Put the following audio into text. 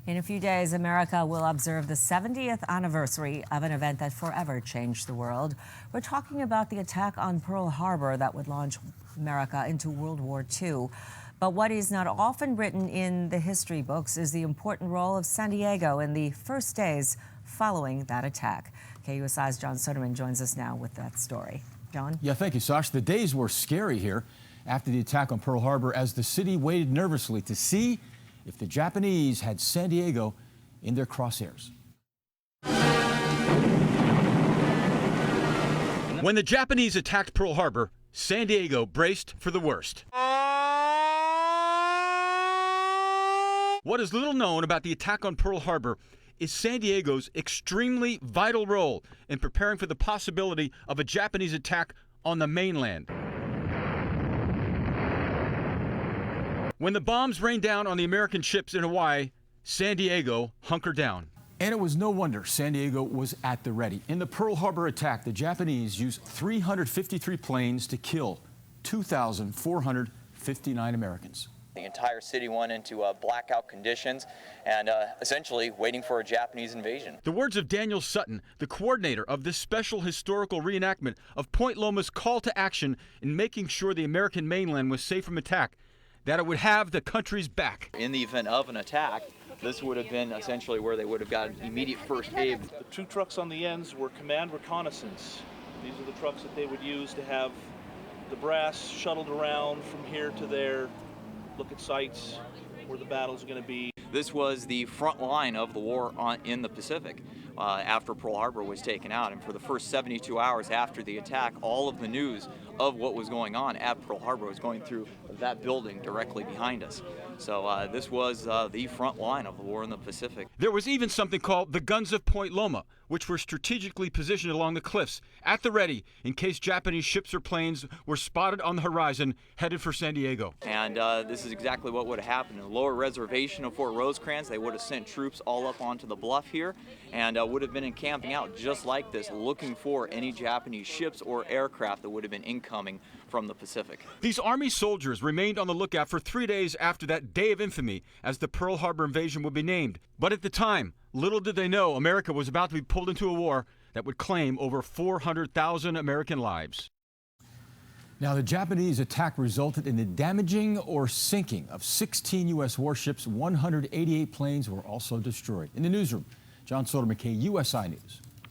In a few days, America will observe the 70th anniversary of an event that forever changed the world. We're talking about the attack on Pearl Harbor that would launch America into World War II. But what is not often written in the history books is the important role of San Diego in the first days following that attack. KUSI's John Soderman joins us now with that story. John? Yeah, thank you, Sash. The days were scary here after the attack on Pearl Harbor as the city waited nervously to see if the Japanese had San Diego in their crosshairs. When the Japanese attacked Pearl Harbor, San Diego braced for the worst. What is little known about the attack on Pearl Harbor is San Diego's extremely vital role in preparing for the possibility of a Japanese attack on the mainland. When the bombs rained down on the American ships in Hawaii, San Diego hunkered down. And it was no wonder San Diego was at the ready. In the Pearl Harbor attack, the Japanese used 353 planes to kill 2,459 Americans. The entire city went into blackout conditions and essentially waiting for a Japanese invasion. The words of Daniel Sutton, the coordinator of this special historical reenactment of Point Loma's call to action in making sure the American mainland was safe from attack, that it would have the country's back. In the event of an attack, this would have been essentially where they would have gotten immediate first aid. The two trucks on the ends were command reconnaissance. These are the trucks that they would use to have the brass shuttled around from here to there, look at sites where the battle's going to be. This was the front line of the war in the Pacific after Pearl Harbor was taken out. And for the first 72 hours after the attack, all of the news of what was going on at Pearl Harbor was going through that building directly behind us. So this was the front line of the war in the Pacific. There was even something called the guns of Point Loma, which were strategically positioned along the cliffs at the ready in case Japanese ships or planes were spotted on the horizon headed for San Diego. And this is exactly what would have happened. In the lower reservation of Fort Rosecrans, they would have sent troops all up onto the bluff here and would have been encamping out just like this, looking for any Japanese ships or aircraft that would have been incoming from the Pacific. These Army soldiers remained on the lookout for 3 days after that day of infamy, as the Pearl Harbor invasion would be named. But at the time, little did they know America was about to be pulled into a war that would claim over 400,000 American lives. Now, the Japanese attack resulted in the damaging or sinking of 16 U.S. warships. 188 planes were also destroyed. In the newsroom, John Soderman, KUSI News.